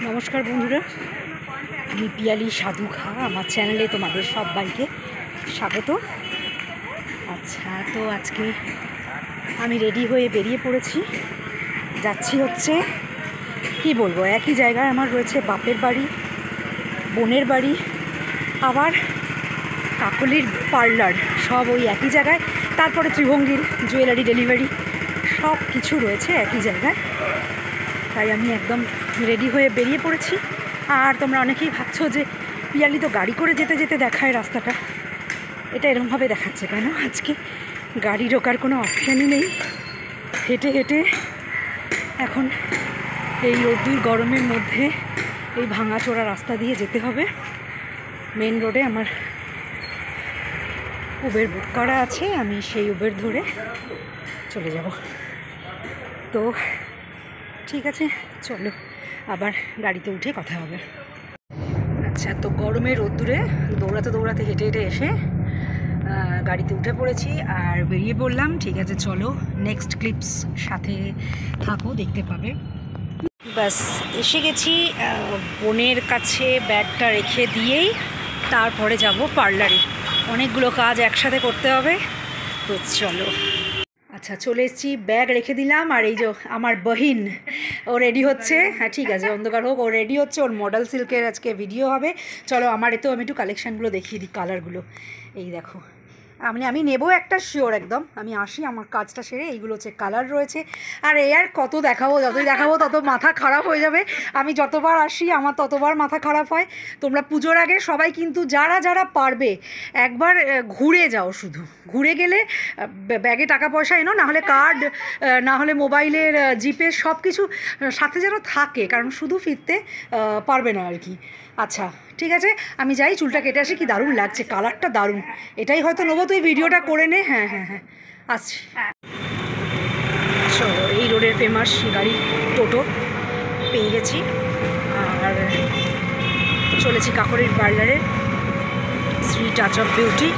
নমস্কার বন্ধুরা, আমি পিয়ালি সাধু খা। আমার চ্যানেলে তোমাদের সবাইকে স্বাগত। আচ্ছা, তো আজকে আমি রেডি হয়ে বেরিয়ে পড়েছি। যাচ্ছি হচ্ছে কি বলবো, একই জায়গায় আমার রয়েছে বাপের বাড়ি, বোনের বাড়ি, আবার কাকলির পার্লার, সব ওই একই জায়গায়। তারপরে ত্রিভঙ্গির জুয়েলারি ডেলিভারি, সব কিছু রয়েছে একই জায়গায়। তাই আমি একদম রেডি হয়ে বেরিয়ে পড়েছি। আর তোমরা অনেকেই ভাবছো যে পিয়ালি তো গাড়ি করে যেতে যেতে দেখায় রাস্তাটা, এটা এরকমভাবে দেখাচ্ছে কেন? আজকে গাড়ি ঢোকার কোনো অপশানই নেই। হেঁটে হেঁটে এখন এই রোদ্দুর গরমের মধ্যে এই ভাঙাচোরা রাস্তা দিয়ে যেতে হবে। মেন রোডে আমার উবের বুক করা আছে, আমি সেই উবের ধরে চলে যাব। তো ঠিক আছে, চলো আবার গাড়িতে উঠে কথা হবে। আচ্ছা, তো গরমে রোদ্দুরে দৌড়াতে দৌড়াতে হেঁটে হেঁটে এসে গাড়িতে উঠে পড়েছি আর বেরিয়ে পড়লাম। ঠিক আছে, চলো নেক্সট ক্লিপস সাথে থাকো, দেখতে পাবে। ব্যাস এসে গেছি। বোনের কাছে ব্যাগটা রেখে দিয়েই তারপরে যাব পার্লারে। অনেকগুলো কাজ একসাথে করতে হবে, তো চলো। আচ্ছা, চলে এসেছি, ব্যাগ রেখে দিলাম। আর এই যে আমার বহিন, ও রেডি হচ্ছে। হ্যাঁ ঠিক আছে, অন্ধকার হোক, ও রেডি হচ্ছে। ওর মডেল সিল্কের আজকে ভিডিও হবে। চলো আমার এতেও আমি একটু কালেকশানগুলো দেখিয়ে দিই, কালারগুলো। এই দেখো, আমি নেবো একটা শিওর একদম। আমি আসি, আমার কাজটা সেরে। এইগুলো হচ্ছে কালার রয়েছে। আর এই আর কত দেখাবো, যতই দেখাবো তত মাথা খারাপ হয়ে যাবে। আমি যতবার আসি আমার ততবার মাথা খারাপ হয়। তোমরা পুজোর আগে সবাই কিন্তু যারা যারা পারবে একবার ঘুরে যাও। শুধু ঘুরে গেলে ব্যাগে টাকা পয়সা এনো, নাহলে কার্ড, নাহলে মোবাইলের জিপে সব কিছু সাথে যেন থাকে, কারণ শুধু ফিরতে পারবে না আর কি। আচ্ছা ঠিক আছে, আমি যাই, চুলটা কেটে আসি। কি দারুণ লাগছে, কালারটা দারুণ। এটাই হয়তো নেবো, তুই ভিডিওটা করে নে। হ্যাঁ হ্যাঁ হ্যাঁ, আসছি। চলো, এই রোডের ফেমাস গাড়ি টোটো পেয়ে গেছি। আর চলেছি কাকলির পার্লারে, শ্রী টাচ অফ বিউটি।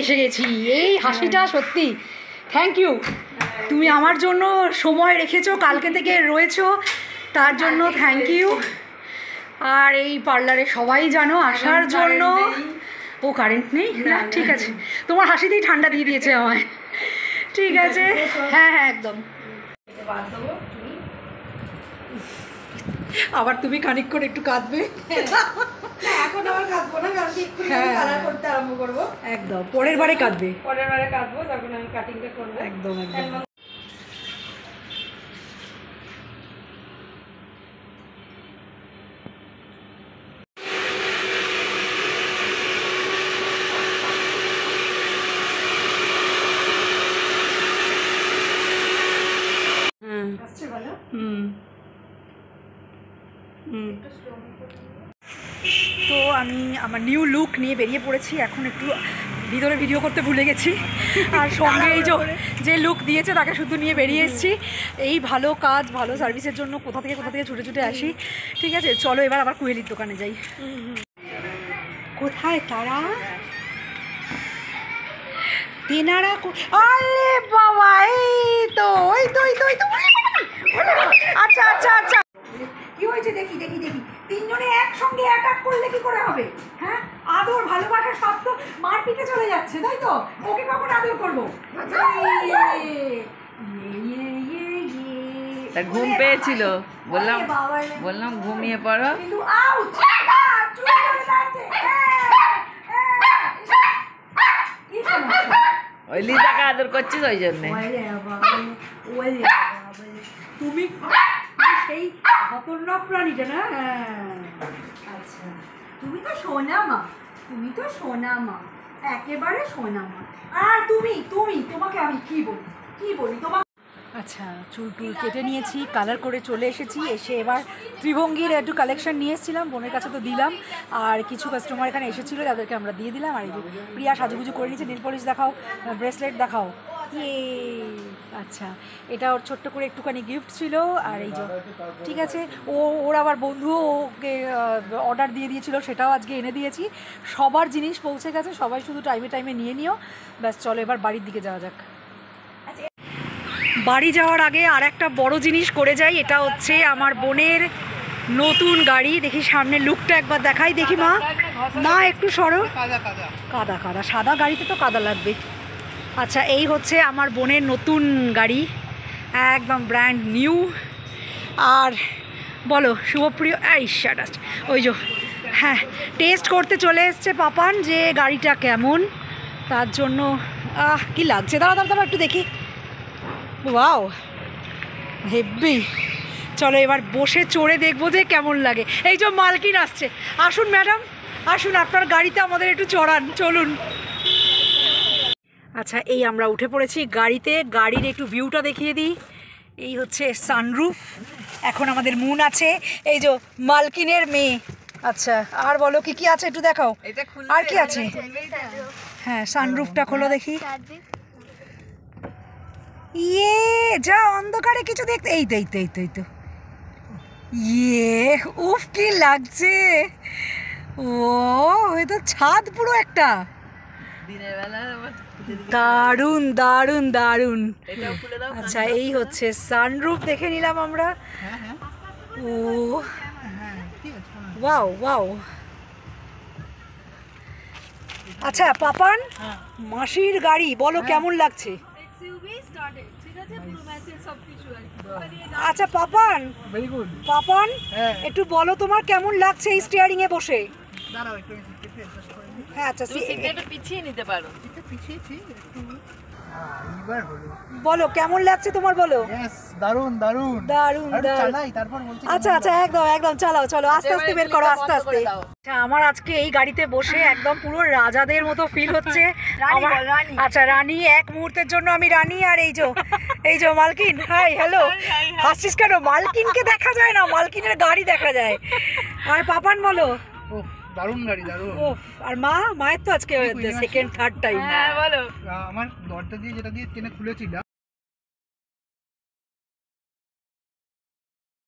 এসে গেছি। এই হাসিটা সত্যি থ্যাংক ইউ। তুমি আমার জন্য সময় রেখেছো, কালকে থেকে রয়েছো, তার জন্য থ্যাংক ইউ। আর এই পার্লারে সবাই জানো আসার জন্য। ও কারেন্ট নেই না, ঠিক আছে, তোমার হাসিতেই ঠান্ডা দিয়ে দিয়েছে আমায়। ঠিক আছে, হ্যাঁ হ্যাঁ একদম। আবার তুমি খানিক করে একটু কাঁদবে। এখন আবার কাঁদবো না, কারণ কালার করতে আরম্ভ করবো। একদম পরের বারে কাঁদবে, পরের বারে কাঁদবো, তখন আমি কাটিংটা করবো। একদম একদম। তো আমি আমার নিউ লুক নিয়ে বেরিয়ে পড়েছি। এখন একটু ভিতরে ভিডিও করতে ভুলে গেছি, আর সঙ্গে এই যে লুক দিয়েছে তাকে শুধু নিয়ে বেরিয়ে এসেছি। এই ভালো কাজ, ভালো সার্ভিসের জন্য কোথা থেকে ছুটে ছুটে আসি। ঠিক আছে, চলো এবার আবার কুহেলির দোকানে যাই। কোথায় তারা? তেনারা? আরে বাবা, এই তো ওই তো ওই তো ওই তো। আচ্ছা আচ্ছা আচ্ছা, কি হয়েছে দেখি দেখি দেখি। তিনজনে একসঙ্গে অ্যাটাক করলে কি করে হবে? হ্যাঁ, আদর ভালোবাসা সব তো মারপিটে চলে যাচ্ছে, তাই তো? ওকে কখন আদর করবো? ঘুম পেয়েছিল, বললাম ঘুমিয়ে পড়ো। কিন্তু ওই লিজাকে আদর করছিস ওই জন্যে। তুমি সেই খতরনাক প্রাণীটা না? আচ্ছা, তুমি তো সোনা মা, তুমি তো সোনা মা, একেবারে সোনা মা। আর তুমি তোমাকে আমি কি বলি তোমাকে। আচ্ছা, চুল টুল কেটে নিয়েছি, কালার করে চলে এসেছি। এসে এবার ত্রিভঙ্গির একটু কালেকশন নিয়ে এসেছিলাম, বোনের কাছে তো দিলাম। আর কিছু কাস্টমার এখানে এসেছিলো, তাদেরকে আমরা দিয়ে দিলাম। আর এই যে প্রিয়া সাজুগুজু করে নিয়েছে, নীল পলিশ দেখাও, ব্রেসলেট দেখাও। ইয়ে আচ্ছা, এটা ওর ছোট্ট করে একটুখানি গিফট ছিল। আর এই যে ঠিক আছে, ওর আবার বন্ধুও ওকে অর্ডার দিয়ে দিয়েছিল, সেটাও আজকে এনে দিয়েছি। সবার জিনিস পৌঁছে গেছে, সবাই শুধু টাইমে টাইমে নিয়ে নিও। ব্যাস চলো এবার বাড়ির দিকে যাওয়া যাক। বাড়ি যাওয়ার আগে আর একটা বড় জিনিস করে যাই, এটা হচ্ছে আমার বোনের নতুন গাড়ি। দেখি সামনে লুকটা একবার দেখাই, দেখি মা, মা একটু সরো। কাদা কাদা, সাদা গাড়িতে তো কাদা লাগবে। আচ্ছা, এই হচ্ছে আমার বোনের নতুন গাড়ি, একদম ব্র্যান্ড নিউ। আর বলো শুভপ্রিয়, এই শাটাস্ট, ওই যে হ্যাঁ, টেস্ট করতে চলে এসছে পাপান যে গাড়িটা কেমন, তার জন্য কি লাগছে, দাঁড়া দাঁড়া দাঁড়া একটু দেখি। ওয়াও, হেব্বি। চলো এবার বসে চড়ে দেখবো যে কেমন লাগে। এই যে মালকিন আসছে, আসুন ম্যাডাম আসুন, আপনার গাড়িতে আমাদের একটু চড়ান, চলুন। আচ্ছা, এই আমরা উঠে পড়েছি গাড়িতে। গাড়ির একটু ভিউটা দেখিয়ে দিই। এই হচ্ছে সানরুফ, এখন আমাদের মুন আছে, এই যে মালকিনের মেয়ে। আচ্ছা, আর বলো কি কি আছে একটু দেখাও, আর কি আছে? হ্যাঁ, সানরুফটা খোলো দেখি। ইয়ে যা অন্ধকারে কিছু দেখতে, এই তো এই তো এই তো এই তো, ইয়ে উফ কি লাগছে। ও এ তো ছাদ পুরো একটা, দারুণ দারুণ দারুণ। আচ্ছা, এই হচ্ছে সানরুফ, দেখে নিলাম আমরা। ও ওয়াও ওয়াও। আচ্ছা পাপান, মাসির গাড়ি বলো কেমন লাগছে? আচ্ছা পাপান, পাপান একটু বলো তোমার কেমন লাগছে এই স্টিয়ারিং এ বসে? হ্যাঁ আচ্ছা, একটু পিছিয়ে নিতে পারো। বলো কেমন লাগছে তোমার, বলো। দারুন দারুন দারুণ চালাই, তারপর বলছি। আচ্ছা আচ্ছা, একদম একদম চালাও, চলো আস্তে আস্তে বের করো, আস্তে আস্তে। আচ্ছা, আমার আজকে এই গাড়িতে বসে একদম পুরো রাজাদের মতো ফিল হচ্ছে। আচ্ছা রানী, এক মুহূর্তের জন্য আমি রানী। আর এই যে মালকিন, হাই হ্যালো, হাসছিস কেন? মালকিনকে দেখা যায় না, মালকিনের গাড়ি দেখা যায়। আর পাপান বলো। দারুন গাড়ি, দারুন। আর মায়ের তো আজকে সেকেন্ড থার্ড টাইম। হ্যাঁ বলো। আমার দরজা দিয়ে যেটা দিয়ে টেনে খুলেছিলাম,